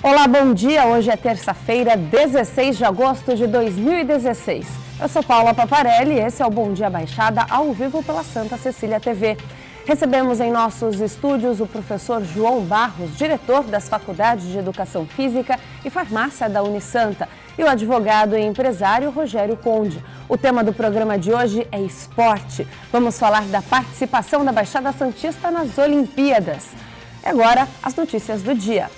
Olá, bom dia. Hoje é terça-feira, 16 de agosto de 2016. Eu sou Paula Paparelli e esse é o Bom Dia Baixada, ao vivo pela Santa Cecília TV. Recebemos em nossos estúdios o professor João Barros, diretor das Faculdades de Educação Física e Farmácia da Unisanta, e o advogado e empresário Rogério Conde. O tema do programa de hoje é esporte. Vamos falar da participação da Baixada Santista nas Olimpíadas. E agora, as notícias do dia.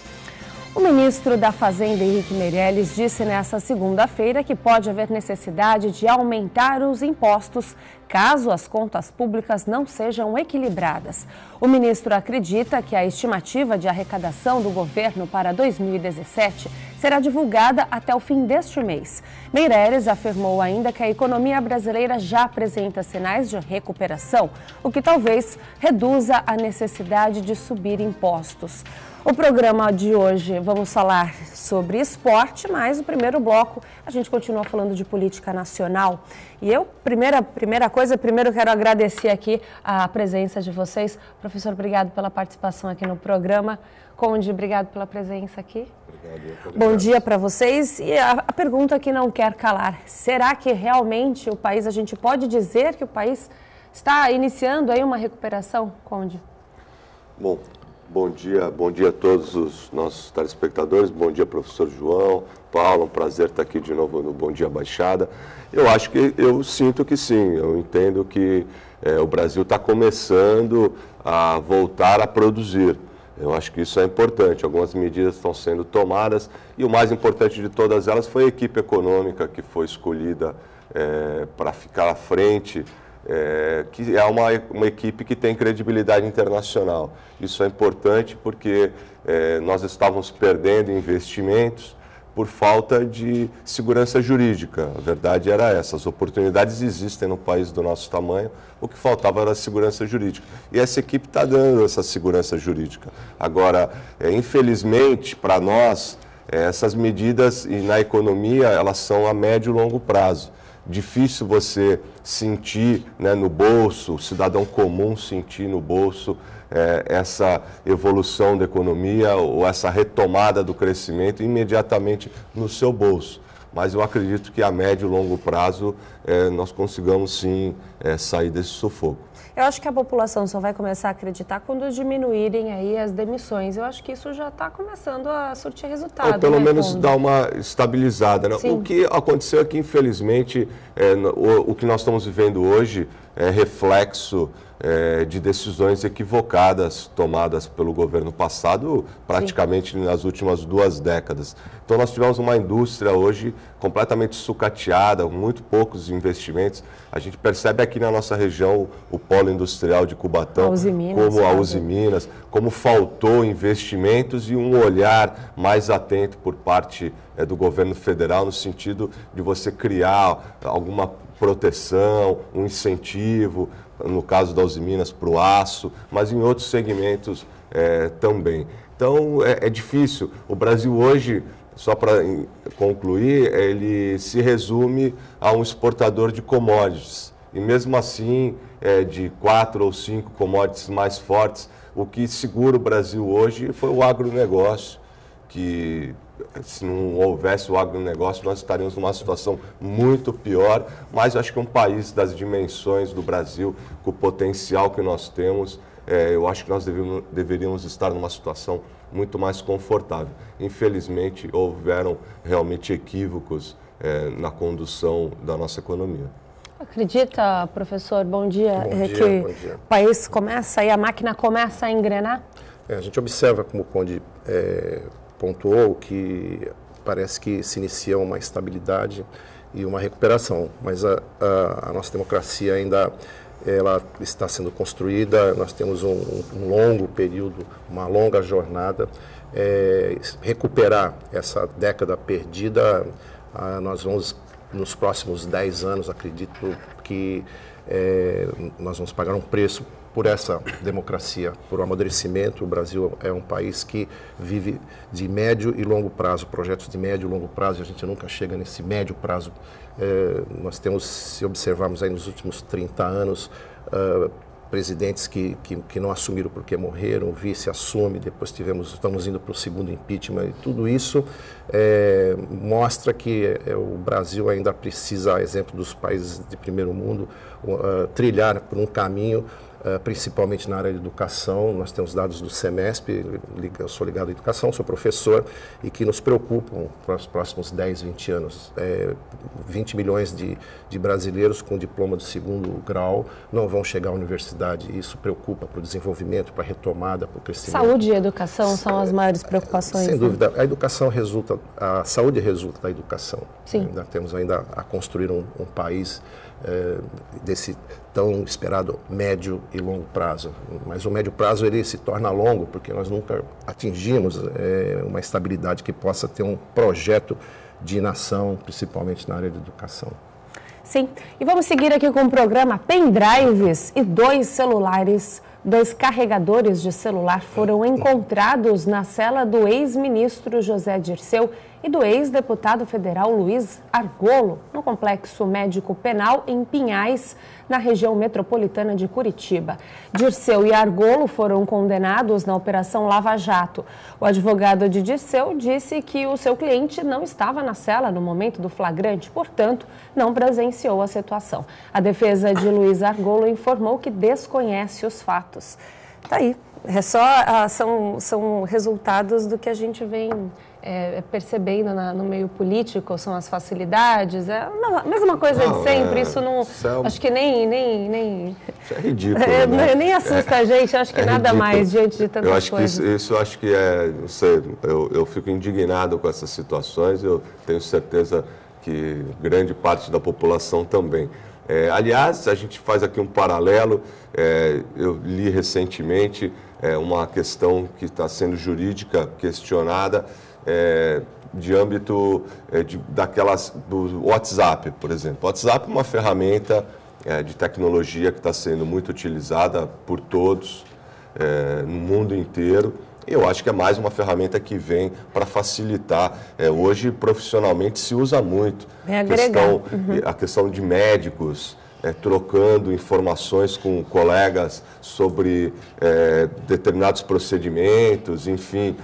O ministro da Fazenda, Henrique Meirelles, disse nesta segunda-feira que pode haver necessidade de aumentar os impostos caso as contas públicas não sejam equilibradas. O ministro acredita que a estimativa de arrecadação do governo para 2017 será divulgada até o fim deste mês. Meirelles afirmou ainda que a economia brasileira já apresenta sinais de recuperação, o que talvez reduza a necessidade de subir impostos. O programa de hoje vamos falar sobre esporte, mas no primeiro bloco a gente continua falando de política nacional. E eu, primeiro quero agradecer aqui a presença de vocês. Professor, obrigado pela participação aqui no programa. Conde, obrigado pela presença aqui. Obrigado. Bom dia para vocês. E a pergunta que não quer calar, será que realmente o país, a gente pode dizer que o país está iniciando aí uma recuperação, Conde? Bom dia a todos os nossos telespectadores, bom dia professor João, Paulo, um prazer estar aqui de novo no Bom Dia Baixada. Eu sinto que sim, eu entendo que o Brasil está começando a voltar a produzir. Eu acho que isso é importante, algumas medidas estão sendo tomadas e o mais importante de todas elas foi a equipe econômica que foi escolhida para ficar à frente, que é uma equipe que tem credibilidade internacional. Isso é importante porque nós estávamos perdendo investimentos por falta de segurança jurídica. A verdade era essa, as oportunidades existem no país do nosso tamanho, o que faltava era a segurança jurídica. E essa equipe está dando essa segurança jurídica. Agora, infelizmente, para nós, essas medidas na economia, elas são a médio e longo prazo. Difícil você sentir, né, no bolso, o cidadão comum sentir no bolso essa evolução da economia ou essa retomada do crescimento imediatamente no seu bolso. Mas eu acredito que a médio e longo prazo nós consigamos sim sair desse sufoco. Eu acho que a população só vai começar a acreditar quando diminuírem aí as demissões. Eu acho que isso já está começando a surtir resultado. Ou pelo menos dar uma estabilizada, né? O que aconteceu aqui, infelizmente, o que nós estamos vivendo hoje é reflexo de decisões equivocadas tomadas pelo governo passado, praticamente nas últimas 2 décadas. Então nós tivemos uma indústria hoje completamente sucateada, muito poucos investimentos. A gente percebe aqui na nossa região o polo industrial de Cubatão, como a Uzi Minas, como faltou investimentos e um olhar mais atento por parte do governo federal no sentido de você criar alguma proteção, um incentivo, no caso da Uzi Minas, para o aço, mas em outros segmentos também. Então é difícil. O Brasil hoje, só para concluir, ele se resume a um exportador de commodities. E mesmo assim, de 4 ou 5 commodities mais fortes, o que segura o Brasil hoje foi o agronegócio, que se não houvesse o agronegócio, nós estaríamos numa situação muito pior, mas acho que um país das dimensões do Brasil, com o potencial que nós temos, eu acho que nós deveríamos estar numa situação muito mais confortável. Infelizmente, houveram realmente equívocos na condução da nossa economia. Acredita, professor, bom dia, bom dia. O país começa e a máquina começa a engrenar? A gente observa, como o Conde pontuou, que parece que se inicia uma estabilidade e uma recuperação, mas a nossa democracia ainda ela está sendo construída, nós temos um longo período, uma longa jornada. Recuperar essa década perdida, nós vamos, nos próximos 10 anos, acredito que nós vamos pagar um preço por essa democracia, por um amadurecimento. O Brasil é um país que vive de médio e longo prazo, projetos de médio e longo prazo, e a gente nunca chega nesse médio prazo. Nós temos, se observarmos aí nos últimos 30 anos, presidentes que não assumiram porque morreram, o vice assume, depois estamos indo para o segundo impeachment, e tudo isso mostra que o Brasil ainda precisa, a exemplo dos países de primeiro mundo, trilhar por um caminho, principalmente na área de educação. Nós temos dados do Semesp, eu sou ligado à educação, sou professor, e que nos preocupam para os próximos 10, 20 anos. 20 milhões de brasileiros com diploma de segundo grau não vão chegar à universidade, e isso preocupa para o desenvolvimento, para a retomada, para o crescimento. Saúde e educação são as maiores preocupações. Sem dúvida, a saúde resulta da educação. Sim. Ainda temos a construir um país desse tão esperado médio e longo prazo. Mas o médio prazo ele se torna longo porque nós nunca atingimos uma estabilidade que possa ter um projeto de nação, principalmente na área de educação. Sim, e vamos seguir aqui com o programa. Pendrives e 2 carregadores de celular foram encontrados na cela do ex-ministro José Dirceu e do ex-deputado federal Luiz Argolo, no Complexo Médico Penal em Pinhais, na região metropolitana de Curitiba. Dirceu e Argolo foram condenados na Operação Lava Jato. O advogado de Dirceu disse que o seu cliente não estava na cela no momento do flagrante, portanto, não presenciou a situação. A defesa de Luiz Argolo informou que desconhece os fatos. Tá aí. São resultados do que a gente vem percebendo no meio político, são as facilidades, a mesma coisa de sempre, isso não, acho que nem isso é ridículo, né? Nem assusta a gente, acho que nada ridículo. Mais diante de tantas coisas. Isso acho que não sei, eu fico indignado com essas situações, eu tenho certeza que grande parte da população também. Aliás, a gente faz aqui um paralelo, eu li recentemente uma questão que está sendo jurídica questionada, de âmbito do WhatsApp, por exemplo. O WhatsApp é uma ferramenta de tecnologia que está sendo muito utilizada por todos no mundo inteiro. Eu acho que é mais uma ferramenta que vem para facilitar. Hoje, profissionalmente, se usa muito. A questão de médicos trocando informações com colegas sobre determinados procedimentos, enfim.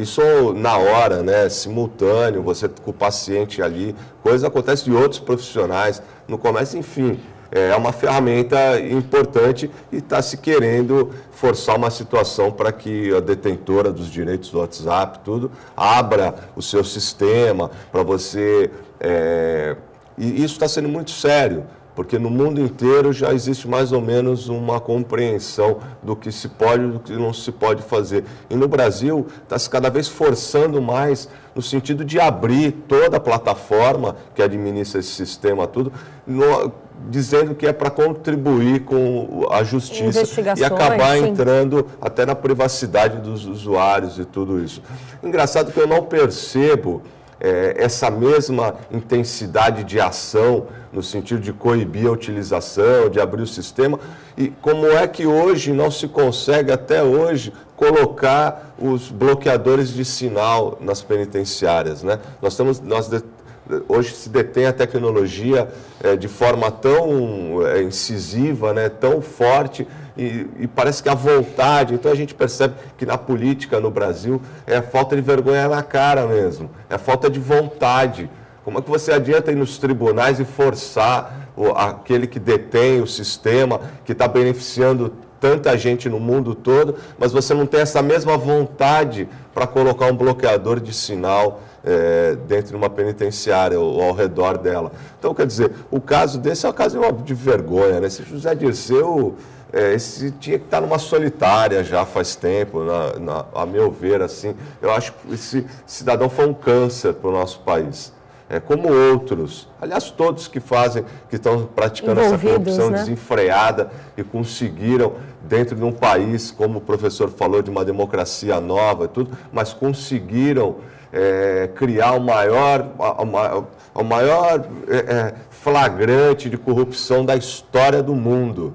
Isso na hora, né, simultâneo, você com o paciente ali. Coisa acontece de outros profissionais no comércio, enfim. É uma ferramenta importante e está se querendo forçar uma situação para que a detentora dos direitos do WhatsApp, tudo, abra o seu sistema para você... E isso está sendo muito sério, porque no mundo inteiro já existe mais ou menos uma compreensão do que se pode e do que não se pode fazer. E no Brasil está se cada vez forçando mais no sentido de abrir toda a plataforma que administra esse sistema, tudo, dizendo que é para contribuir com a justiça e acabar entrando até na privacidade dos usuários e tudo isso. Engraçado que eu não percebo essa mesma intensidade de ação no sentido de coibir a utilização, de abrir o sistema, e como é que hoje não se consegue, até hoje, colocar os bloqueadores de sinal nas penitenciárias, né? Hoje se detém a tecnologia de forma tão incisiva, né, tão forte, e parece que a vontade... Então a gente percebe que na política no Brasil é falta de vergonha na cara mesmo, é falta de vontade. Como é que você adianta ir nos tribunais e forçar aquele que detém o sistema, que está beneficiando tanta gente no mundo todo, mas você não tem essa mesma vontade para colocar um bloqueador de sinal dentro de uma penitenciária ou ao redor dela. Então, quer dizer, o caso desse é um caso de vergonha, né? Esse José Dirceu, esse tinha que estar numa solitária já faz tempo, a meu ver, assim. Eu acho que esse cidadão foi um câncer para o nosso país. Como outros, aliás, todos que estão praticando essa corrupção, né, desenfreada e conseguiram, dentro de um país, como o professor falou, de uma democracia nova e tudo, mas conseguiram criar o maior flagrante de corrupção da história do mundo.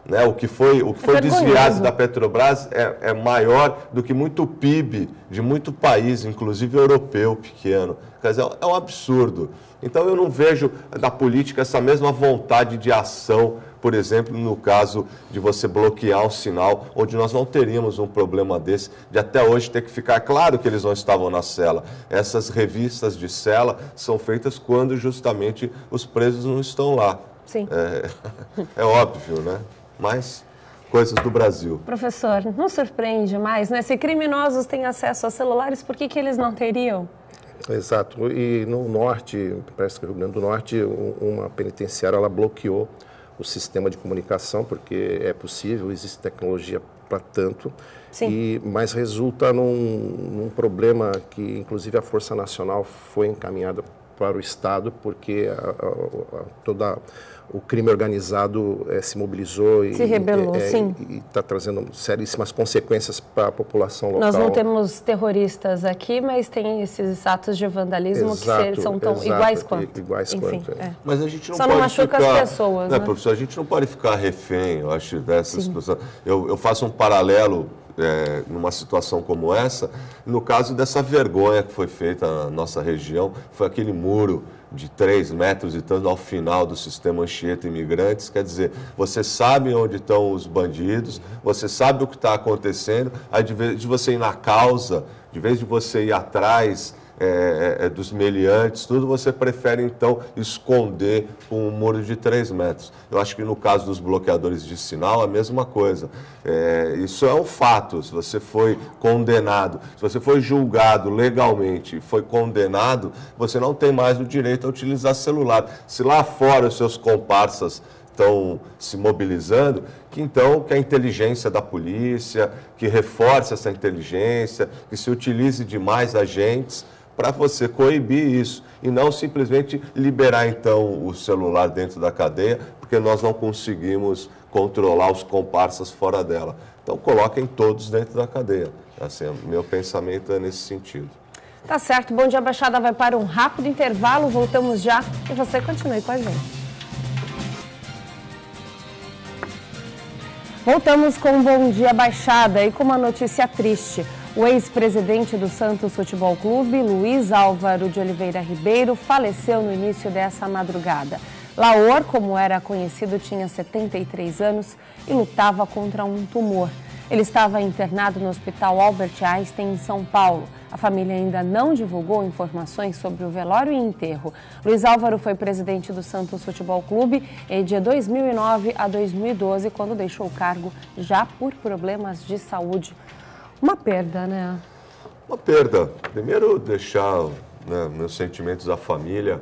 Né? O que foi desviado da Petrobras é maior do que muito PIB de muito país, inclusive europeu pequeno. Quer dizer, é um absurdo. Então eu não vejo da política essa mesma vontade de ação, por exemplo, no caso de você bloquear um sinal, onde nós não teríamos um problema desse, de até hoje ter que ficar claro que eles não estavam na cela. Essas revistas de cela são feitas quando justamente os presos não estão lá. Sim. É óbvio, né? Mas coisas do Brasil. Professor, não surpreende mais, né? Se criminosos têm acesso a celulares, por que eles não teriam? Exato. E no norte, parece que no Rio Grande do Norte, uma penitenciária ela bloqueou o sistema de comunicação, porque é possível, existe tecnologia para tanto. Sim. Mas resulta num problema que, inclusive, a Força Nacional foi encaminhada para o Estado, porque toda o crime organizado se mobilizou se rebelou, sim. E está trazendo seríssimas consequências para a população local. Nós não temos terroristas aqui, mas tem esses atos de vandalismo que são tão iguais quanto. Enfim, Mas a gente não só pode não machuca ficar, as pessoas, né? Professor, a gente não pode ficar refém, eu acho, dessas pessoas. Eu faço um paralelo numa situação como essa, no caso dessa vergonha que foi feita na nossa região, foi aquele muro de 3 metros e tanto ao final do sistema Anchieta Imigrantes. Quer dizer, você sabe onde estão os bandidos, você sabe o que está acontecendo, aí de vez de você ir na causa, de vez de você ir atrás dos meliantes, tudo, você prefere então esconder com um muro de 3 metros. Eu acho que no caso dos bloqueadores de sinal, a mesma coisa. Isso é um fato. Se você foi condenado, se você foi julgado legalmente e foi condenado, você não tem mais o direito a utilizar celular. Se lá fora os seus comparsas estão se mobilizando, que a inteligência da polícia, que reforce essa inteligência, que se utilize de mais agentes para você coibir isso e não simplesmente liberar então o celular dentro da cadeia, porque nós não conseguimos controlar os comparsas fora dela. Então coloquem todos dentro da cadeia. Assim, meu pensamento é nesse sentido. Tá certo. Bom Dia Baixada vai para um rápido intervalo, voltamos já e você continue com a gente. Voltamos com um Bom Dia Baixada e com uma notícia triste. O ex-presidente do Santos Futebol Clube, Luiz Álvaro de Oliveira Ribeiro, faleceu no início dessa madrugada. Laor, como era conhecido, tinha 73 anos e lutava contra um tumor. Ele estava internado no Hospital Albert Einstein, em São Paulo. A família ainda não divulgou informações sobre o velório e enterro. Luiz Álvaro foi presidente do Santos Futebol Clube de 2009 a 2012, quando deixou o cargo já por problemas de saúde. Uma perda, né? Uma perda. Primeiro, deixar meus sentimentos à família,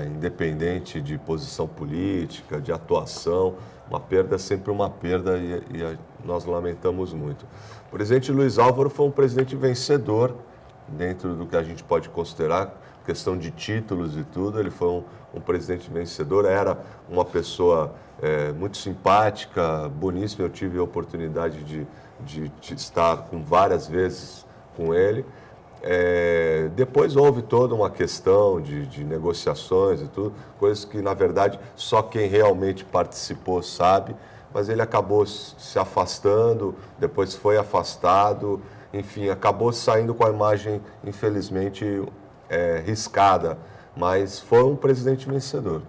independente de posição política, de atuação. Uma perda é sempre uma perda e nós lamentamos muito. O presidente Luiz Álvaro foi um presidente vencedor, dentro do que a gente pode considerar questão de títulos e tudo. Ele foi um presidente vencedor, era uma pessoa muito simpática, boníssima. Eu tive a oportunidade de estar várias vezes com ele. Depois houve toda uma questão de negociações e tudo, coisas que, na verdade, só quem realmente participou sabe, mas ele acabou se afastando, depois foi afastado, enfim, acabou saindo com a imagem, infelizmente, riscada, mas foi um presidente vencedor.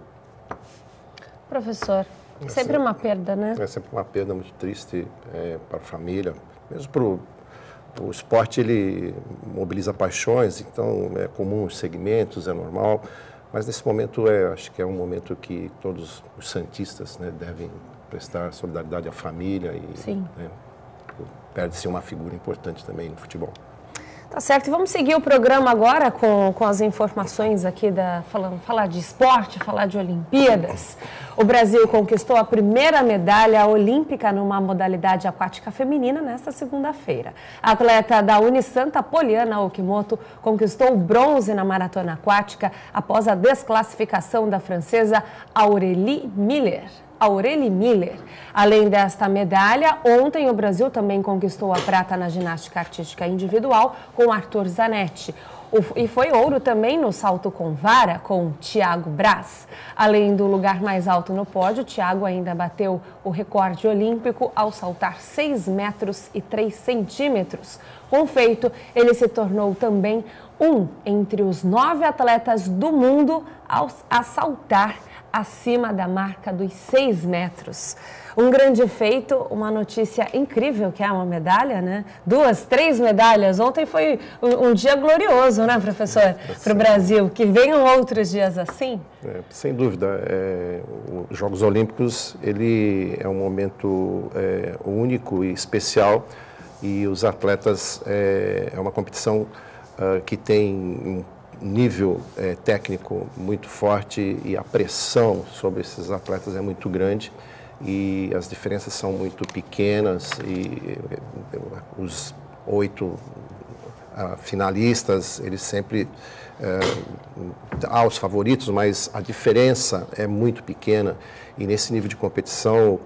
Professor, sempre uma perda, né? É sempre uma perda muito triste para a família, mesmo para o esporte. Ele mobiliza paixões, então é comum os segmentos, é normal, mas nesse momento acho que é um momento que todos os santistas, né, devem prestar solidariedade à família e Sim. Perde-se uma figura importante também no futebol. Tá certo, e vamos seguir o programa agora com as informações aqui, falar de esporte, falar de Olimpíadas. O Brasil conquistou a primeira medalha olímpica numa modalidade aquática feminina nesta segunda-feira. A atleta da Unisanta, Poliana Okimoto, conquistou o bronze na maratona aquática após a desclassificação da francesa Aurélie Miller. Além desta medalha, ontem o Brasil também conquistou a prata na ginástica artística individual com Arthur Zanetti. E foi ouro também no salto com vara, com Thiago Braz. Além do lugar mais alto no pódio, Thiago ainda bateu o recorde olímpico ao saltar 6 metros e 3 centímetros. Com o feito, ele se tornou também entre os 9 atletas do mundo a saltar acima da marca dos 6 metros. Um grande feito, uma notícia incrível, que é uma medalha, né? 2, 3 medalhas. Ontem foi um dia glorioso, né, professor, para o Brasil. Que venham outros dias assim? Sem dúvida. Os Jogos Olímpicos, ele é um momento único e especial, e os atletas, é uma competição que tem um nível técnico muito forte, e a pressão sobre esses atletas é muito grande, e as diferenças são muito pequenas, e os 8 finalistas, eles sempre há os favoritos, mas a diferença é muito pequena, e nesse nível de competição,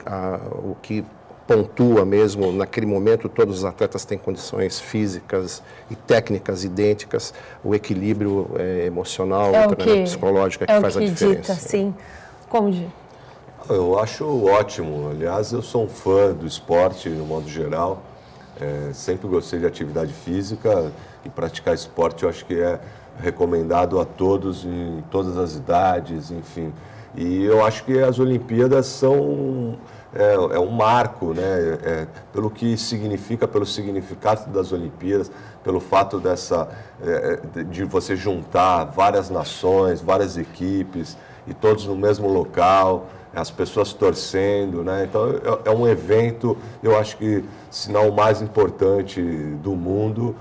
o que pontua mesmo, naquele momento todos os atletas têm condições físicas e técnicas idênticas, o equilíbrio emocional, psicológico que faz a diferença. Dita, sim. Conde? Eu acho ótimo. Aliás, eu sou um fã do esporte, no modo geral. Sempre gostei de atividade física, e praticar esporte eu acho que é recomendado a todos, em todas as idades, enfim. E eu acho que as Olimpíadas são um marco, né? Pelo que significa, pelo significado das Olimpíadas, pelo fato de você juntar várias nações, várias equipes, e todos no mesmo local, as pessoas torcendo, né? Então é um evento, eu acho que, se não o mais importante do mundo,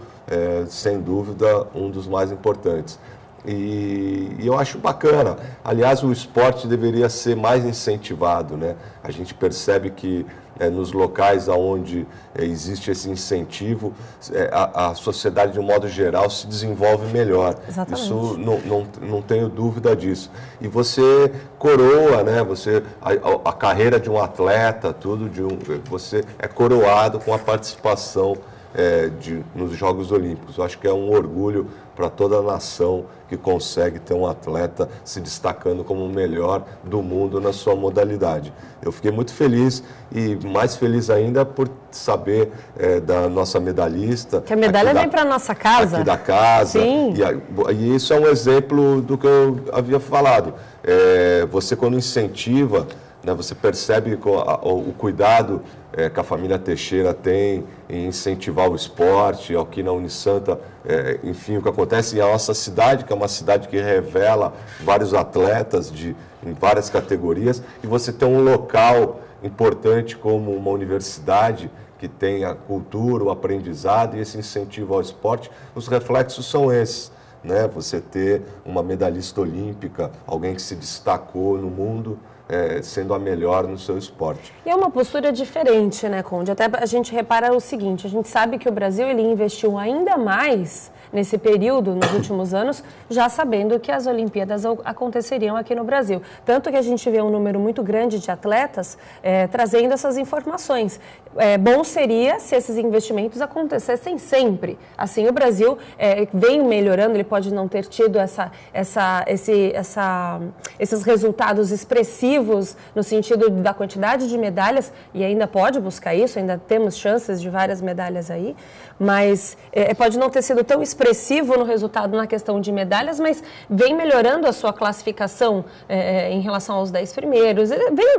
sem dúvida um dos mais importantes. E eu acho bacana. Aliás, o esporte deveria ser mais incentivado, né? A gente percebe que nos locais onde existe esse incentivo, a sociedade, de um modo geral, se desenvolve melhor. Exatamente. Isso não tenho dúvida disso. E você coroa, né? A carreira de um atleta, você é coroado com a participação nos Jogos Olímpicos. Eu acho que é um orgulho para toda a nação que consegue ter um atleta se destacando como o melhor do mundo na sua modalidade. Eu fiquei muito feliz, e mais feliz ainda por saber da nossa medalhista. Que a medalha vem para a nossa casa. Aqui da casa. Sim. E isso é um exemplo do que eu havia falado. Você, quando incentiva, né, você percebe o cuidado que a família Teixeira tem em incentivar o esporte, aqui na Unisanta, enfim, o que acontece em nossa cidade, que é uma cidade que revela vários atletas em várias categorias, e você tem um local importante como uma universidade que tem a cultura, o aprendizado e esse incentivo ao esporte. Os reflexos são esses, né? Você ter uma medalhista olímpica, alguém que se destacou no mundo, sendo a melhor no seu esporte. E é uma postura diferente, né, Conde? Até a gente repara o seguinte: a gente sabe que o Brasil ele investiu ainda mais nesse período, nos últimos anos, já sabendo que as Olimpíadas aconteceriam aqui no Brasil. Tanto que a gente vê um número muito grande de atletas trazendo essas informações. Bom seria se esses investimentos acontecessem sempre. Assim, o Brasil vem melhorando, ele pode não ter tido esses resultados expressivos no sentido da quantidade de medalhas, e ainda pode buscar isso, ainda temos chances de várias medalhas aí, mas pode não ter sido tão expressivo no resultado na questão de medalhas, mas vem melhorando a sua classificação em relação aos 10 primeiros.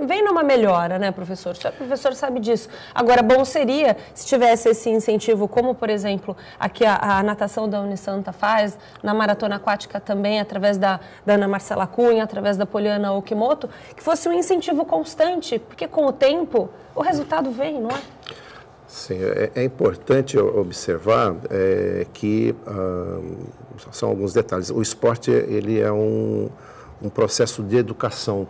Vem numa melhora, né, professor? O professor sabe disso. Agora, bom seria se tivesse esse incentivo, como, por exemplo, aqui a natação da Unisanta faz, na maratona aquática também, através da Ana Marcela Cunha, através da Poliana Okimoto, que fosse um incentivo constante, porque com o tempo o resultado vem, não é? Sim, é importante observar que são alguns detalhes. O esporte ele é um processo de educação,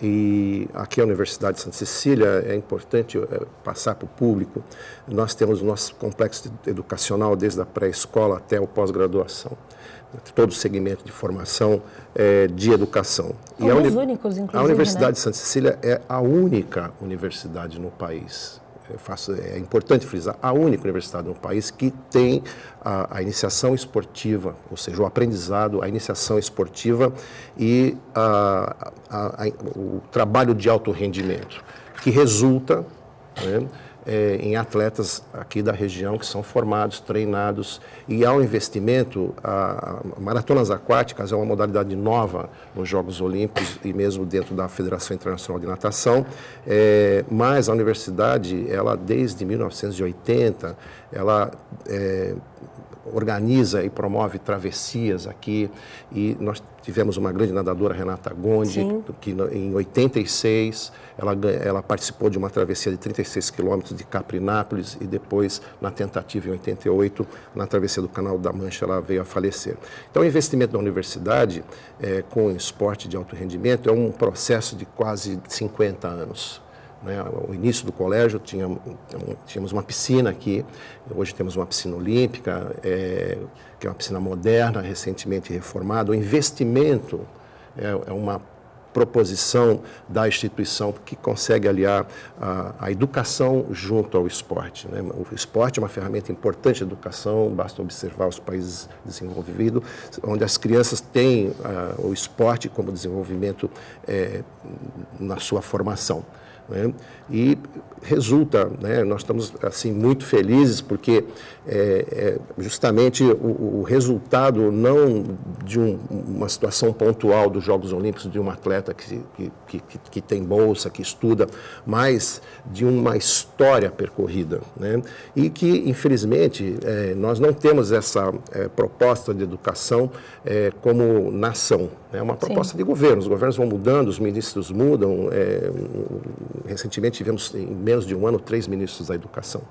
e aqui a Universidade de Santa Cecília é importante passar para o público. Nós temos o nosso complexo educacional desde a pré-escola até a pós-graduação, todo o segmento de formação de educação. Os únicos, inclusive, a Universidade né? de Santa Cecília é a única universidade no país é importante frisar, a única universidade no país que tem a iniciação esportiva, ou seja, o aprendizado, a iniciação esportiva e o trabalho de alto rendimento, que resulta, né, em atletas aqui da região que são formados, treinados, e há um investimento. Maratonas aquáticas é uma modalidade nova nos Jogos Olímpicos e mesmo dentro da Federação Internacional de Natação, mas a universidade, ela desde 1980, ela organiza e promove travessias aqui, e nós tivemos uma grande nadadora, Renata Gondi, que em 86 ela participou de uma travessia de 36 quilômetros de Caprinápolis, e depois, na tentativa em 88, na travessia do Canal da Mancha, ela veio a falecer. Então, o investimento da universidade com esporte de alto rendimento é um processo de quase 50 anos. O início do colégio, tínhamos uma piscina aqui, hoje temos uma piscina olímpica, que é uma piscina moderna, recentemente reformada. O investimento é uma proposição da instituição que consegue aliar a educação junto ao esporte, né? O esporte é uma ferramenta importante de educação, basta observar os países desenvolvidos, onde as crianças têm o esporte como desenvolvimento na sua formação. Né? E resulta, né, nós estamos assim muito felizes porque justamente o resultado não de uma situação pontual dos Jogos Olímpicos, de um atleta que tem bolsa, que estuda, mas de uma história percorrida, né? E que, infelizmente, nós não temos essa proposta de educação como nação. É uma proposta de governo, os governos vão mudando, os ministros mudam. Recentemente tivemos, em menos de um ano, 3 ministros da educação.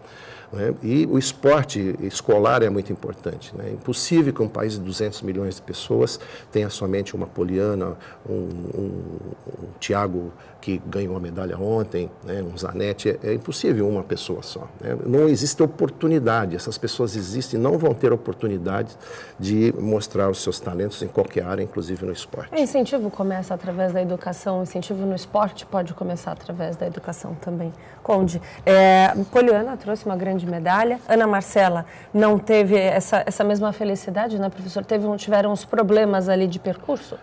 Né? E o esporte escolar é muito importante. Né? É impossível que um país de 200 milhões de pessoas tenha somente uma Poliana, um Thiago que ganhou uma medalha ontem, né? Um Zanetti. É impossível uma pessoa só. Né? Não existe oportunidade. Essas pessoas existem e não vão ter oportunidade de mostrar os seus talentos em qualquer área, inclusive no esporte. O incentivo começa através da educação, o incentivo no esporte pode começar através da educação também. Conde, Poliana trouxe uma grande medalha, Ana Marcela não teve essa mesma felicidade, né, professor? Tiveram uns problemas ali de percurso?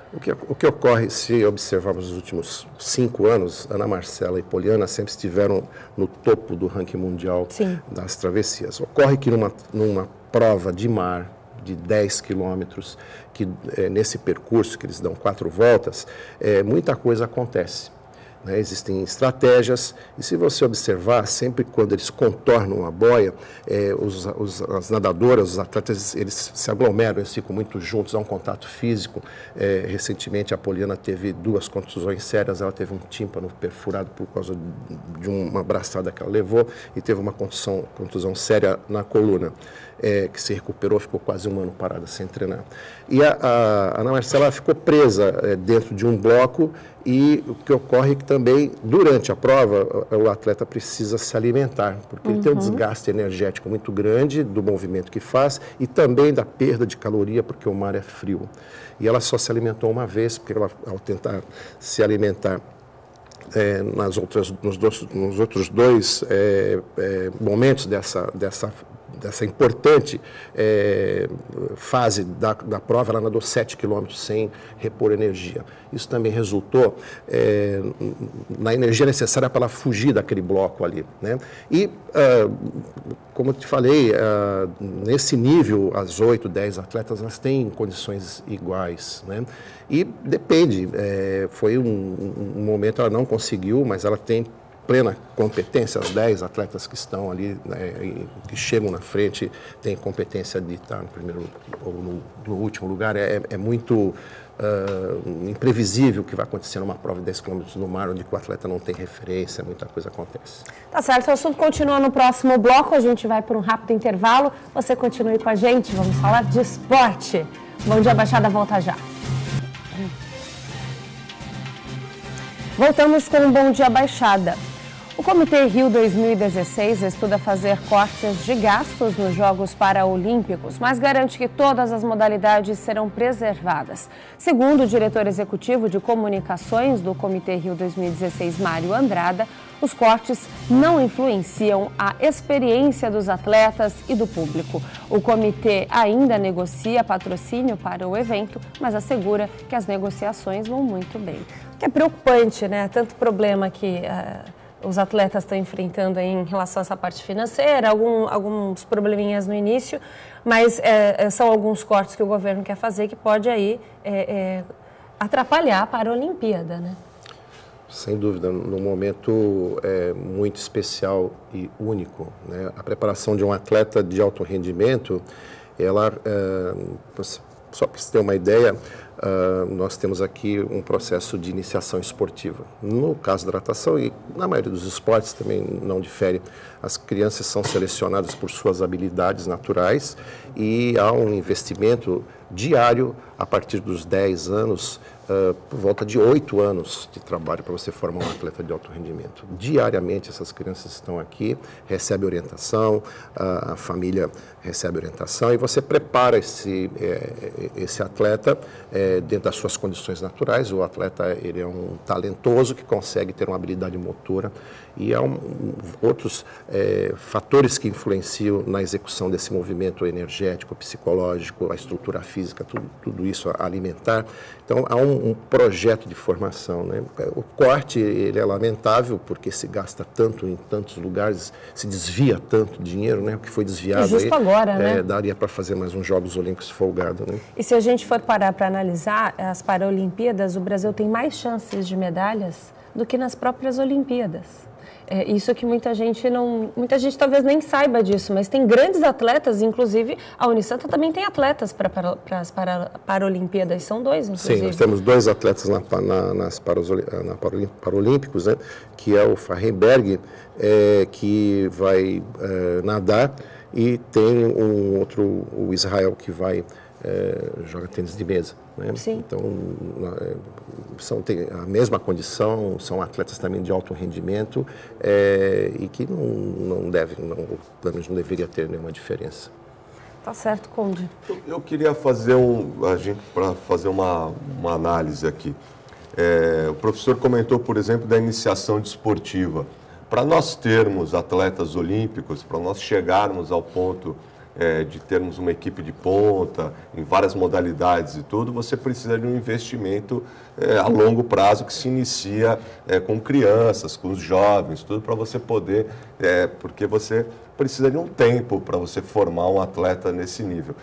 O que ocorre, se observarmos os últimos 5 anos, Ana Marcela e Poliana sempre estiveram no topo do ranking mundial das travessias. Ocorre que numa prova de mar, de 10 quilômetros, que nesse percurso que eles dão 4 voltas, muita coisa acontece. Né? Existem estratégias, e se você observar, sempre quando eles contornam a boia, as nadadoras, os atletas, eles se aglomeram, eles ficam muito juntos, há um contato físico. Recentemente a Poliana teve 2 contusões sérias, ela teve um tímpano perfurado por causa de uma abraçada que ela levou, e teve uma contusão séria na coluna, que se recuperou, ficou quase um ano parada sem treinar. E a Ana Marcela ficou presa dentro de um bloco, e o que ocorre é que também, durante a prova, o atleta precisa se alimentar, porque ele tem um desgaste energético muito grande do movimento que faz e também da perda de caloria, porque o mar é frio. E ela só se alimentou uma vez, porque ela, ao tentar se alimentar nos outros 2 momentos dessa importante fase da prova, ela nadou 7 quilômetros sem repor energia. Isso também resultou na energia necessária para ela fugir daquele bloco ali, né? E, como eu te falei, nesse nível, as 8, 10 atletas, elas têm condições iguais, né? E depende, foi um momento, ela não conseguiu, mas ela tem plena competência. Os 10 atletas que estão ali, né, que chegam na frente, têm competência de estar no primeiro ou no último lugar. É muito imprevisível o que vai acontecer numa prova de 10 km no mar, onde o atleta não tem referência, muita coisa acontece. Tá certo, o assunto continua no próximo bloco, a gente vai por um rápido intervalo, você continue com a gente, vamos falar de esporte. Bom Dia Baixada volta já. Voltamos com um Bom Dia Baixada. O Comitê Rio 2016 estuda fazer cortes de gastos nos Jogos Paralímpicos, mas garante que todas as modalidades serão preservadas. Segundo o diretor executivo de comunicações do Comitê Rio 2016, Mário Andrada, os cortes não influenciam a experiência dos atletas e do público. O comitê ainda negocia patrocínio para o evento, mas assegura que as negociações vão muito bem. O que é preocupante, né? Tanto problema que os atletas estão enfrentando em relação a essa parte financeira, alguns probleminhas no início, mas são alguns cortes que o governo quer fazer que pode aí atrapalhar para a Olimpíada, né? Sem dúvida, num momento muito especial e único, né? A preparação de um atleta de alto rendimento, ela, só para você ter uma ideia, nós temos aqui um processo de iniciação esportiva. No caso da natação e na maioria dos esportes também não difere, as crianças são selecionadas por suas habilidades naturais e há um investimento diário a partir dos 10 anos, por volta de 8 anos de trabalho para você formar um atleta de alto rendimento. Diariamente essas crianças estão aqui, recebem orientação, a família recebe orientação e você prepara esse atleta dentro das suas condições naturais. O atleta ele é um talentoso que consegue ter uma habilidade motora e há outros fatores que influenciam na execução desse movimento energético, psicológico, a estrutura física, tudo isso alimentar. Então, há um projeto de formação, né? O corte, ele é lamentável, porque se gasta tanto em tantos lugares, se desvia tanto dinheiro, né? O que foi desviado justo aí, agora, né? Daria para fazer mais uns Jogos Olímpicos folgado, né? E se a gente for parar para analisar as Paralimpíadas, o Brasil tem mais chances de medalhas do que nas próprias Olimpíadas. Isso que muita gente talvez nem saiba disso, mas tem grandes atletas, inclusive a Unisanta também tem atletas para as Paralimpíadas, são 2, inclusive. Sim, nós temos 2 atletas nas Paralímpicos, né, que é o Fahrenberg, que vai nadar, e tem um outro, o Israel, que vai joga tênis de mesa, né? Sim. Então tem a mesma condição, são atletas também de alto rendimento e que não deveria ter nenhuma diferença. Tá certo, Conde. Eu queria fazer para fazer uma análise aqui. O professor comentou, por exemplo, da iniciação desportiva. Para nós termos atletas olímpicos, para nós chegarmos ao ponto de termos uma equipe de ponta em várias modalidades e tudo, você precisa de um investimento a longo prazo que se inicia com crianças, com os jovens, tudo para você poder, porque você precisa de um tempo para você formar um atleta nesse nível.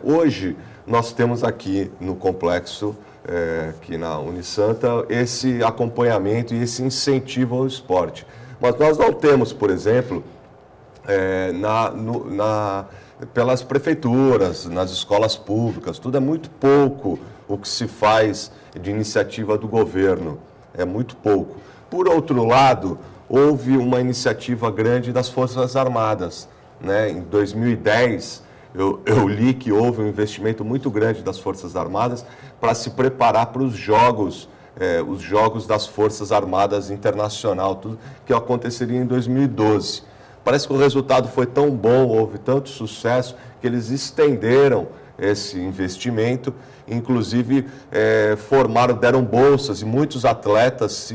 Hoje nós temos aqui no complexo, aqui na Unisanta, esse acompanhamento e esse incentivo ao esporte. Mas nós não temos, por exemplo, pelas prefeituras, nas escolas públicas, tudo é muito pouco o que se faz de iniciativa do governo, é muito pouco. Por outro lado, houve uma iniciativa grande das Forças Armadas, né? Em 2010, eu li que houve um investimento muito grande das Forças Armadas para se preparar para os Jogos das Forças Armadas Internacional, tudo que aconteceria em 2012. Parece que o resultado foi tão bom, houve tanto sucesso, que eles estenderam esse investimento, inclusive deram bolsas e muitos atletas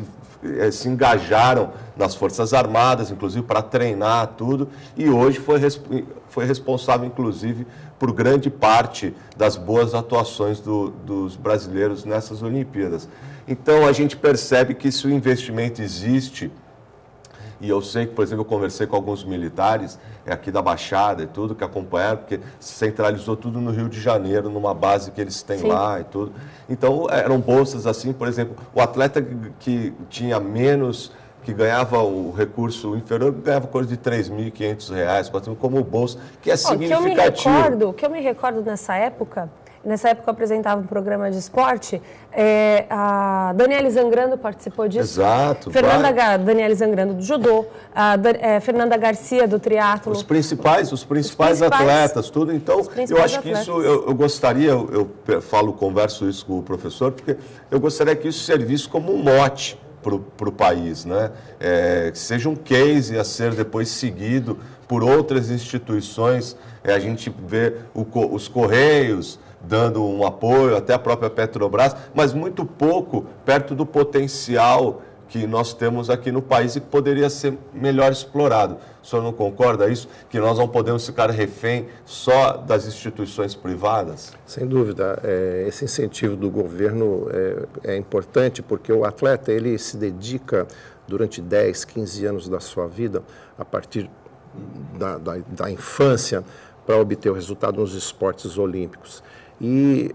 se engajaram nas Forças Armadas, inclusive para treinar tudo, e hoje foi responsável, inclusive, por grande parte das boas atuações dos brasileiros nessas Olimpíadas. Então, a gente percebe que se o investimento existe, e eu sei que, por exemplo, eu conversei com alguns militares aqui da Baixada e tudo, que acompanharam, porque centralizou tudo no Rio de Janeiro, numa base que eles têm lá e tudo. Então, eram bolsas assim, por exemplo, o atleta que tinha menos, que ganhava o recurso inferior, ganhava coisa de R$3.500, como bolsa, que é significativo. O que eu me recordo nessa época eu apresentava um programa de esporte, a Daniele Zangrando participou disso. Exato. Daniele Zangrando do judô, Fernanda Garcia do triatlo. Os principais atletas, tudo. Então, eu acho que isso, eu gostaria, converso isso com o professor, porque eu gostaria que isso servisse como um mote para o país, né? Que seja um case a ser depois seguido por outras instituições. A gente vê os Correios dando um apoio, até a própria Petrobras, mas muito pouco perto do potencial que nós temos aqui no país e que poderia ser melhor explorado. O senhor não concorda isso? Que nós não podemos ficar refém só das instituições privadas? Sem dúvida. Esse incentivo do governo é importante porque o atleta ele se dedica durante 10, 15 anos da sua vida, a partir da infância, para obter o resultado nos esportes olímpicos. E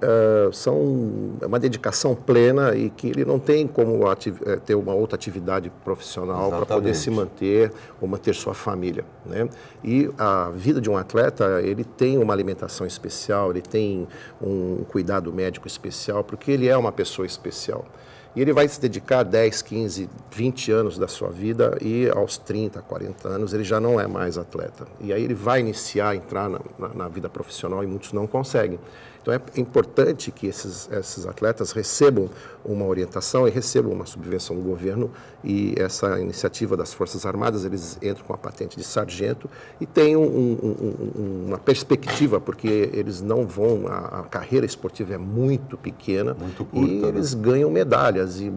é uma dedicação plena e que ele não tem como ter uma outra atividade profissional para poder se manter ou manter sua família, né? E a vida de um atleta, ele tem uma alimentação especial, ele tem um cuidado médico especial, porque ele é uma pessoa especial. E ele vai se dedicar 10, 15, 20 anos da sua vida e aos 30, 40 anos ele já não é mais atleta. E aí ele vai entrar na vida profissional e muitos não conseguem. Então é importante que esses atletas recebam uma orientação e recebam uma subvenção do governo, e essa iniciativa das Forças Armadas, eles entram com a patente de sargento e têm uma perspectiva, porque eles não vão, a carreira esportiva é muito pequena, muito curta, e eles ganham medalhas, e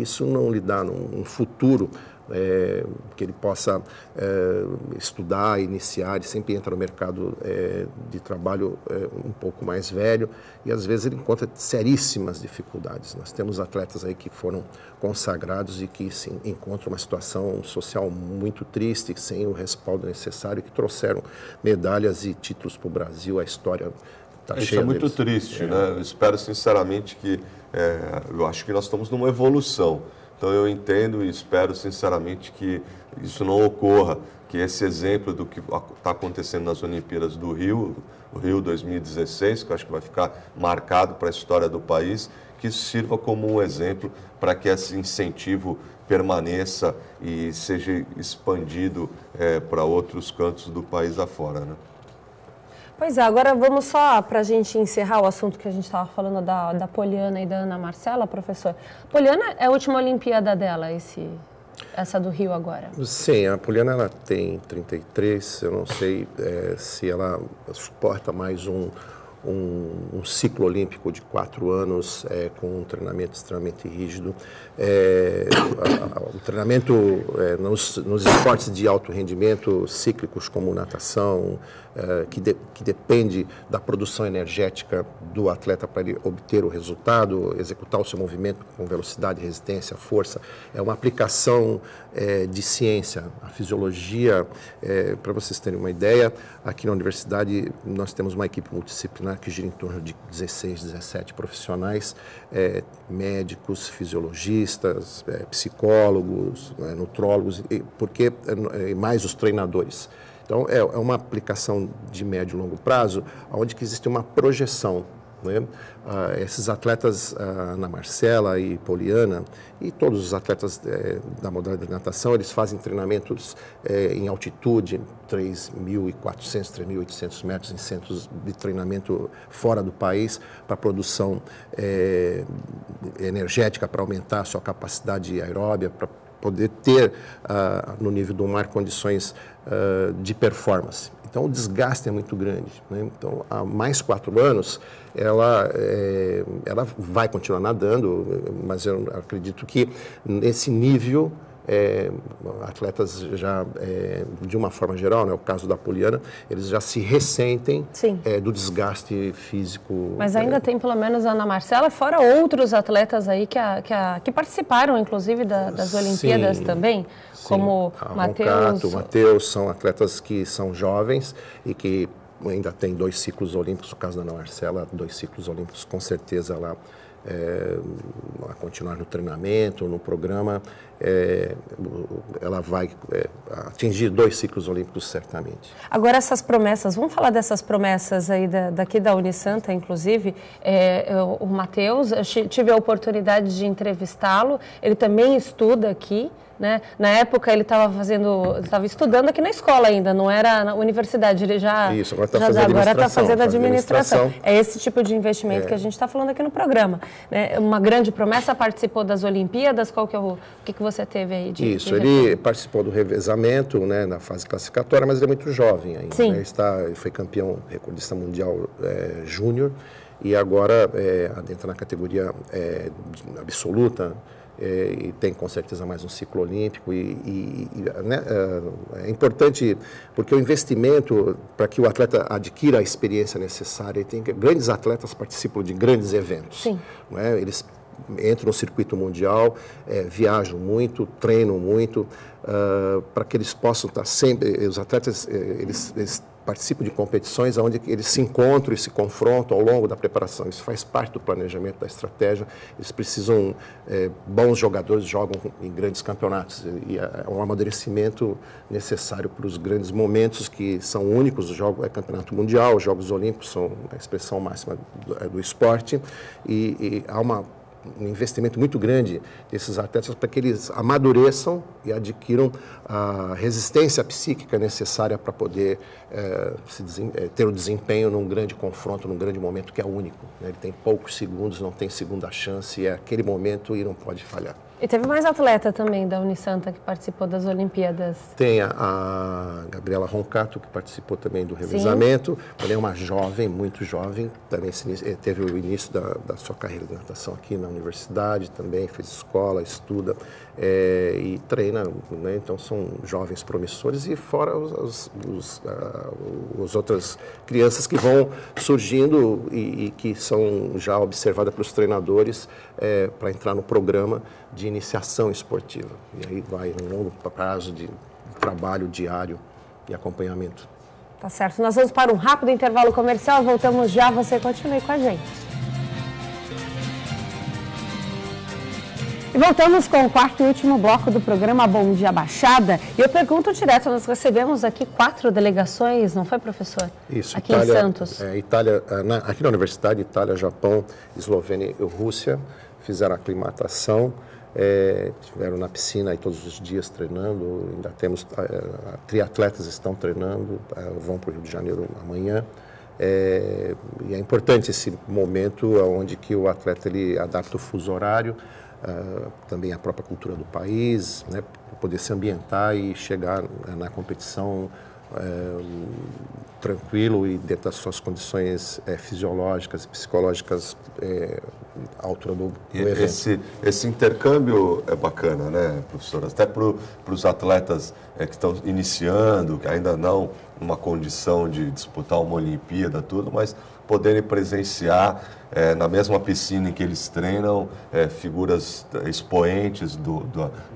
isso não lhe dá um futuro que ele possa estudar, iniciar, e sempre entra no mercado de trabalho um pouco mais velho, e às vezes ele encontra seríssimas dificuldades. Nós temos atletas aí que foram consagrados e que encontram uma situação social muito triste, sem o respaldo necessário, que trouxeram medalhas e títulos para o Brasil. A história está cheia deles. Isso é muito triste, né? Eu espero sinceramente que, eu acho que nós estamos numa evolução. Então eu entendo e espero sinceramente que isso não ocorra, que esse exemplo do que está acontecendo nas Olimpíadas do Rio, o Rio 2016, que eu acho que vai ficar marcado para a história do país, que isso sirva como um exemplo para que esse incentivo permaneça e seja expandido para outros cantos do país afora, né? Pois é, agora vamos só, para a gente encerrar o assunto que a gente estava falando da Poliana e da Ana Marcela, professor. Poliana é a última Olimpíada dela, essa do Rio agora? Sim, a Poliana ela tem 33, eu não sei se ela suporta mais um ciclo olímpico de 4 anos, com um treinamento extremamente rígido. O treinamento nos esportes de alto rendimento, cíclicos como natação, que depende da produção energética do atleta para ele obter o resultado, executar o seu movimento com velocidade, resistência, força. É uma aplicação de ciência. A fisiologia, para vocês terem uma ideia, aqui na universidade nós temos uma equipe multidisciplinar que gira em torno de 16, 17 profissionais, médicos, fisiologistas, psicólogos, nutrólogos, porque mais os treinadores. Então, é uma aplicação de médio e longo prazo, onde que existe uma projeção, né? Esses atletas, Ana Marcela e Poliana, e todos os atletas da modalidade de natação, eles fazem treinamentos em altitude, 3.400, 3.800 metros, em centros de treinamento fora do país, para produção energética, para aumentar a sua capacidade aeróbia, para poder ter, no nível do mar, condições de performance. Então, o desgaste é muito grande, né? Então, há mais 4 anos, ela vai continuar nadando, mas eu acredito que nesse nível, atletas já, de uma forma geral, né, o caso da Poliana, eles já se ressentem do desgaste físico. Mas ainda tem pelo menos a Ana Marcela, fora outros atletas aí que participaram, inclusive, das Olimpíadas também, como o Matheus, são atletas que são jovens e que ainda tem 2 ciclos olímpicos. No caso da Ana Marcela, 2 ciclos olímpicos, com certeza ela a continuar no treinamento, no programa, ela vai atingir 2 ciclos olímpicos certamente. Agora essas promessas, vamos falar dessas promessas aí daqui da Unisanta, inclusive, o Matheus, eu tive a oportunidade de entrevistá-lo, ele também estuda aqui, né? Na época ele estava estudando aqui na escola ainda, não era na universidade, ele já agora está fazendo administração. É esse tipo de investimento que a gente está falando aqui no programa, né? Uma grande promessa, participou das Olimpíadas, qual que é o que você teve aí de Isso, ele participou do revezamento, né, na fase classificatória, mas ele é muito jovem ainda. Sim. Né? Ele foi campeão recordista mundial júnior e agora adentra na categoria absoluta, e tem com certeza mais um ciclo olímpico. Né, é importante porque o investimento para que o atleta adquira a experiência necessária, grandes atletas participam de grandes eventos. Sim. Não é? Eles entram no circuito mundial, viajam muito, treinam muito, para que eles possam estar sempre. Os atletas eles participam de competições onde eles se encontram e se confrontam ao longo da preparação. Isso faz parte do planejamento, da estratégia. Eles precisam, bons jogadores jogam em grandes campeonatos e é um amadurecimento necessário para os grandes momentos que são únicos. O jogo é campeonato mundial, os Jogos Olímpicos são a expressão máxima do esporte e há um investimento muito grande desses atletas para que eles amadureçam e adquiram a resistência psíquica necessária para poder ter o desempenho num grande confronto, num grande momento que é único. Né? Ele tem poucos segundos, não tem segunda chance, é aquele momento e não pode falhar. E teve mais atleta também da Unisanta que participou das Olimpíadas. Tem a Gabriela Roncato, que participou também do revezamento. Ela é uma jovem, muito jovem, também teve o início da sua carreira de natação aqui na universidade, também fez escola, estuda e treina, né? Então são jovens promissores e fora as outras crianças que vão surgindo e que são já observadas pelos treinadores para entrar no programa de iniciação esportiva. E aí vai um longo prazo de trabalho diário e acompanhamento. Tá certo. Nós vamos para um rápido intervalo comercial. Voltamos já. Você continue com a gente. E voltamos com o quarto e último bloco do programa Bom Dia Baixada. E eu pergunto direto, nós recebemos aqui 4 delegações, não foi, professor? Isso, aqui Itália, em Santos. Aqui na Universidade, Itália, Japão, Eslovênia e Rússia fizeram a aclimatação, estiveram na piscina aí todos os dias treinando, ainda temos, triatletas estão treinando, vão para o Rio de Janeiro amanhã. E é importante esse momento onde que o atleta ele adapta o fuso horário, também a própria cultura do país, né, para poder se ambientar e chegar na competição tranquilo e dentro das suas condições fisiológicas e psicológicas à altura do evento. Esse intercâmbio é bacana, né, professor? Até para os atletas que estão iniciando, que ainda não numa condição de disputar uma Olimpíada, tudo, mas poderem presenciar na mesma piscina em que eles treinam figuras expoentes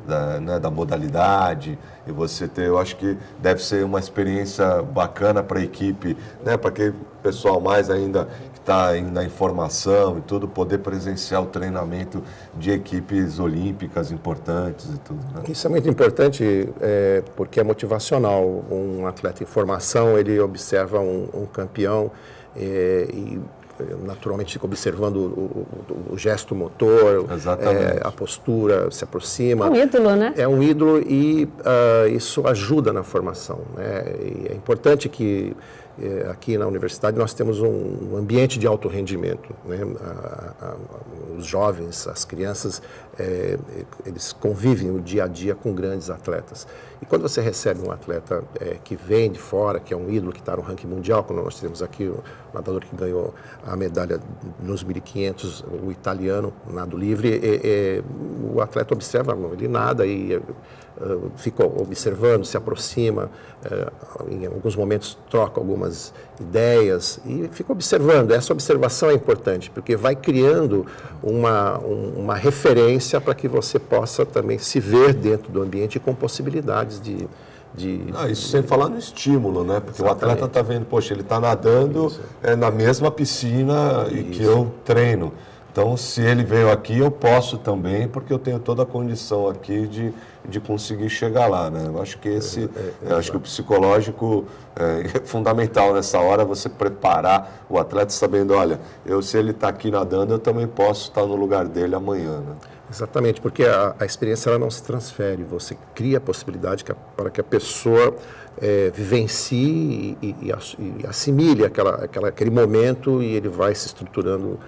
da modalidade, e você ter, eu acho que deve ser uma experiência bacana para a equipe, né, para aquele pessoal mais ainda que está na informação e tudo, poder presenciar o treinamento de equipes olímpicas importantes e tudo. Né? Isso é muito importante porque é motivacional. Um atleta em formação, ele observa um campeão e naturalmente fica observando o gesto motor, a postura, se aproxima. É um ídolo, né? É um ídolo e isso ajuda na formação. Né? E é importante que aqui na universidade nós temos um ambiente de alto rendimento. Né? Os jovens, as crianças, eles convivem o dia a dia com grandes atletas. E quando você recebe um atleta que vem de fora, que é um ídolo, que está no ranking mundial, como nós temos aqui o nadador que ganhou a medalha nos 1.500, o italiano, nado livre, o atleta observa, ele nada e fica observando, se aproxima, em alguns momentos troca algumas ideias e fica observando. Essa observação é importante, porque vai criando uma referência para que você possa também se ver dentro do ambiente com possibilidades de isso sem falar no estímulo, né? Porque exatamente. O atleta está vendo, poxa, ele está nadando na mesma piscina e que eu treino. Então, se ele veio aqui, eu posso também, porque eu tenho toda a condição aqui de conseguir chegar lá, né? Eu acho que acho que o psicológico é fundamental nessa hora, você preparar o atleta sabendo, olha, se ele está aqui nadando, eu também posso estar no lugar dele amanhã, né? Exatamente, porque a experiência ela não se transfere, você cria a possibilidade para que a pessoa vivencie e assimile aquele momento e ele vai se estruturando.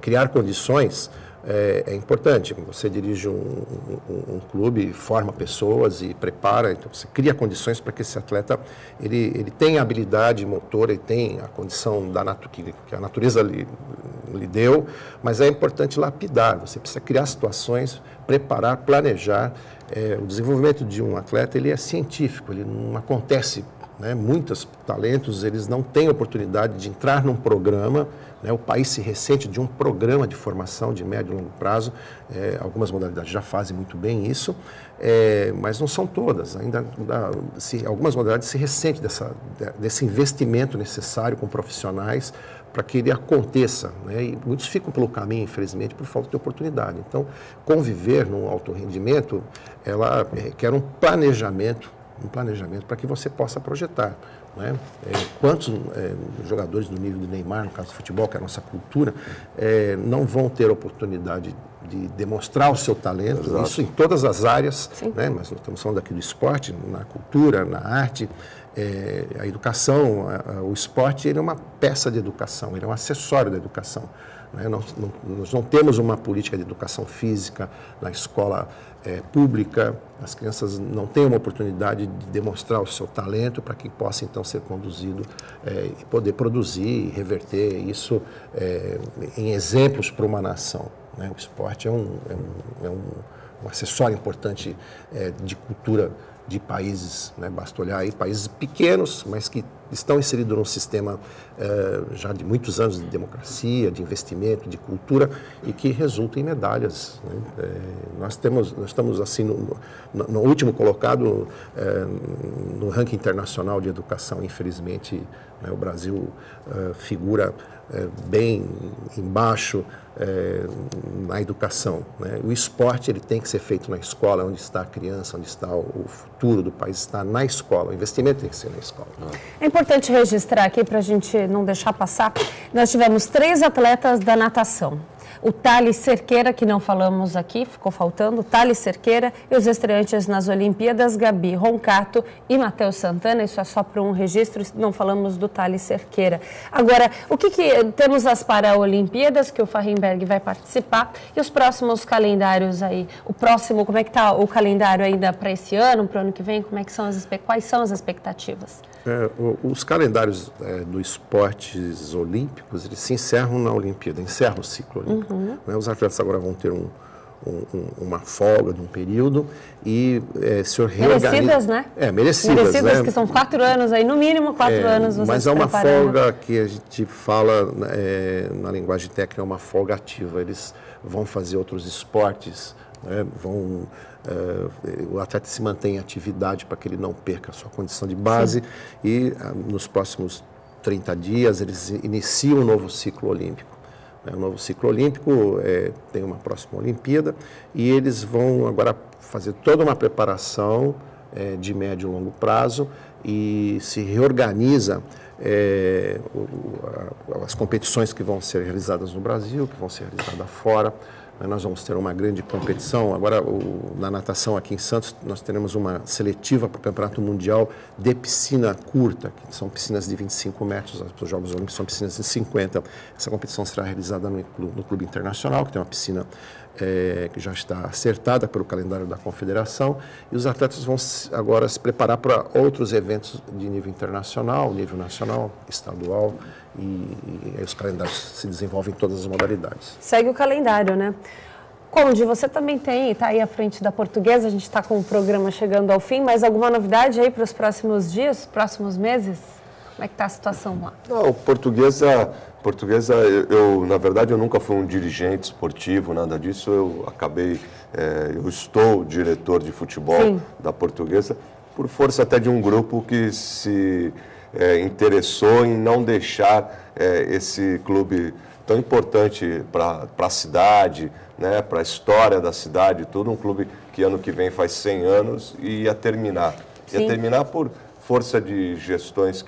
Criar condições é importante. Você dirige um clube, forma pessoas e prepara, então você cria condições para que esse atleta ele tenha habilidade motora e tenha a condição que a natureza lhe lhe deu, mas é importante lapidar, você precisa criar situações, preparar, planejar. O desenvolvimento de um atleta, ele é científico, ele não acontece, né? Muitos talentos, eles não têm oportunidade de entrar num programa, né? O país se ressente de um programa de formação de médio e longo prazo, algumas modalidades já fazem muito bem isso, mas não são todas, algumas modalidades se ressentem desse investimento necessário com profissionais para que ele aconteça, né? E muitos ficam pelo caminho, infelizmente, por falta de oportunidade. Então, conviver num alto rendimento, ela requer um planejamento para que você possa projetar, né? Quantos jogadores do nível do Neymar, no caso do futebol, que é a nossa cultura, não vão ter oportunidade de demonstrar o seu talento, Exato. Isso em todas as áreas, né? Mas nós estamos falando aqui do esporte, na cultura, na arte, a educação, o esporte, ele é uma peça de educação, ele é um acessório da educação, né? Nós não temos uma política de educação física na escola pública, as crianças não têm uma oportunidade de demonstrar o seu talento para que possa então ser conduzido e poder produzir e reverter isso em exemplos para uma nação, né? O esporte é um acessório importante de cultura de países, né? Basta olhar aí, países pequenos, mas que estão inseridos num sistema já de muitos anos de democracia, de investimento, de cultura, e que resulta em medalhas, né? Nós estamos assim no último colocado no ranking internacional de educação, infelizmente, né? O Brasil figura bem embaixo na educação, né? O esporte, ele tem que ser feito na escola, onde está a criança, onde está o futuro do país, está na escola, o investimento tem que ser na escola. É importante registrar aqui, para a gente não deixar passar, nós tivemos 3 atletas da natação. O Thales Cerqueira, que não falamos aqui, ficou faltando, Thales Cerqueira, e os estreantes nas Olimpíadas, Gabi Roncato e Matheus Santana. Isso é só para um registro, não falamos do Thales Cerqueira. Agora, temos as Paralimpíadas, que o Fahrenberg vai participar, e os próximos calendários aí? Como é que está o calendário ainda para esse ano, para o ano que vem? Quais são as expectativas? Os calendários dos esportes olímpicos, eles se encerram na Olimpíada, encerra o ciclo olímpico. Né? Os atletas agora vão ter uma folga de um período e se organizam. Merecidas, né? Merecidas, né? Que são 4 anos aí, no mínimo 4 anos vocês mas é uma folga que a gente fala na linguagem técnica, é uma folga ativa. Eles vão fazer outros esportes, né? O atleta se mantém em atividade para que ele não perca a sua condição de base. Sim. E nos próximos 30 dias eles iniciam um novo ciclo olímpico. O novo ciclo olímpico tem uma próxima Olimpíada e eles vão agora fazer toda uma preparação de médio e longo prazo e se reorganiza as competições que vão ser realizadas no Brasil, que vão ser realizadas fora. Nós vamos ter uma grande competição. Agora, na natação aqui em Santos, nós teremos uma seletiva para o Campeonato Mundial de piscina curta, que são piscinas de 25 metros, os Jogos Olímpicos são piscinas de 50. Essa competição será realizada no Clube Internacional, que tem uma piscina que já está acertada pelo calendário da Confederação, e os atletas vão agora se preparar para outros eventos de nível internacional, nível nacional, estadual, e os calendários se desenvolvem em todas as modalidades. Segue o calendário, né? Conde, você também está aí à frente da Portuguesa, a gente está com o programa chegando ao fim, mas alguma novidade aí para os próximos dias, próximos meses? Como é que está a situação lá? Não, Portuguesa, na verdade, eu nunca fui um dirigente esportivo, nada disso. Eu estou diretor de futebol Sim. da Portuguesa, por força até de um grupo que se interessou em não deixar esse clube tão importante para a cidade, né, para a história da cidade, tudo, um clube que ano que vem faz 100 anos e ia terminar. Sim. Ia terminar por força de gestões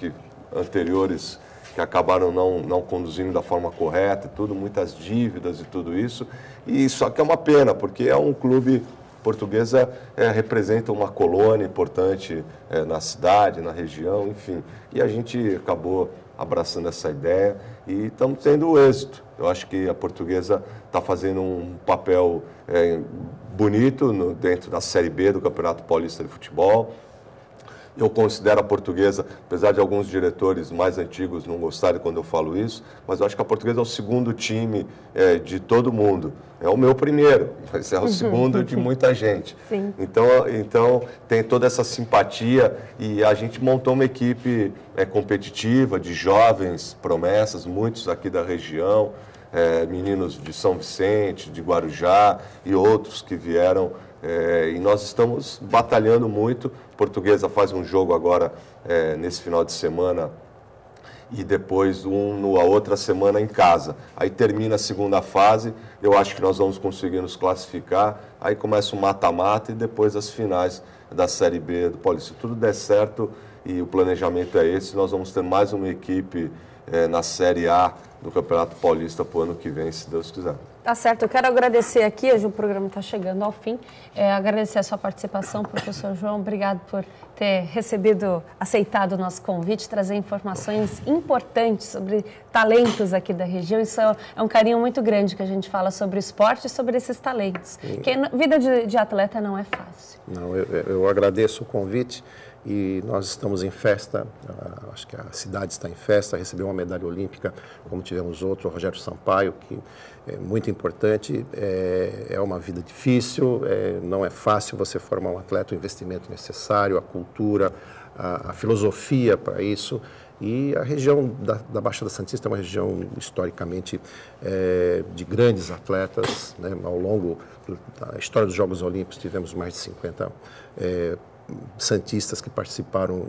anteriores que acabaram não conduzindo da forma correta e tudo, muitas dívidas e tudo isso. E só que é uma pena, porque é um clube Portuguesa, representa uma colônia importante na cidade, na região, enfim. E a gente acabou abraçando essa ideia e estamos tendo êxito. Eu acho que a Portuguesa está fazendo um papel bonito dentro da Série B do Campeonato Paulista de Futebol. Eu considero a Portuguesa, apesar de alguns diretores mais antigos não gostarem quando eu falo isso, mas eu acho que a Portuguesa é o segundo time de todo mundo. É o meu primeiro, mas é o segundo de muita gente. Sim. Então tem toda essa simpatia e a gente montou uma equipe competitiva de jovens promessas, muitos aqui da região, meninos de São Vicente, de Guarujá e outros que vieram. E nós estamos batalhando muito. Portuguesa faz um jogo agora nesse final de semana e depois a outra semana em casa. Aí termina a segunda fase, eu acho que nós vamos conseguir nos classificar, aí começa o mata-mata e depois as finais da Série B do Paulista. Se tudo der certo e o planejamento é esse, nós vamos ter mais uma equipe na Série A do Campeonato Paulista para o ano que vem, se Deus quiser. Tá certo, eu quero agradecer aqui, hoje o programa está chegando ao fim, agradecer a sua participação, professor João, obrigado por ter aceitado o nosso convite, trazer informações importantes sobre talentos aqui da região. Isso é um carinho muito grande que a gente fala sobre esporte e sobre esses talentos, porque a vida de atleta não é fácil. Não, eu agradeço o convite. E nós estamos em festa, acho que a cidade está em festa, recebeu uma medalha olímpica, como tivemos outro, o Rogério Sampaio, que é muito importante, é uma vida difícil, não é fácil você formar um atleta, o investimento necessário, a cultura, a filosofia para isso. E a região da Baixada Santista é uma região historicamente de grandes atletas, né? Ao longo da história dos Jogos Olímpicos tivemos mais de 50 santistas que participaram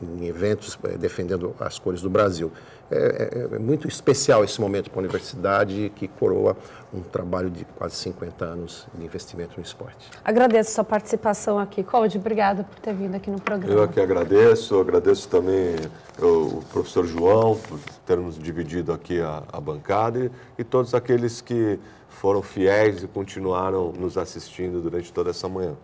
em eventos defendendo as cores do Brasil. É muito especial esse momento para a universidade, que coroa um trabalho de quase 50 anos de investimento no esporte. Agradeço a sua participação aqui. Cláudio, obrigada por ter vindo aqui no programa. Eu que agradeço também o professor João por ter nos dividido aqui a bancada e todos aqueles que foram fiéis e continuaram nos assistindo durante toda essa manhã.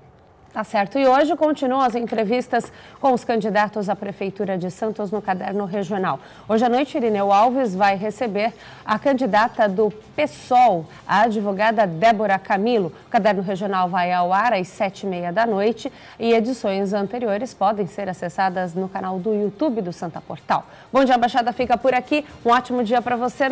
Tá certo. E hoje continuam as entrevistas com os candidatos à Prefeitura de Santos no Caderno Regional. Hoje à noite, Irineu Alves vai receber a candidata do PSOL, a advogada Débora Camilo. O Caderno Regional vai ao ar às 7h30 da noite e edições anteriores podem ser acessadas no canal do YouTube do Santa Portal. Bom Dia Baixada fica por aqui. Um ótimo dia para você.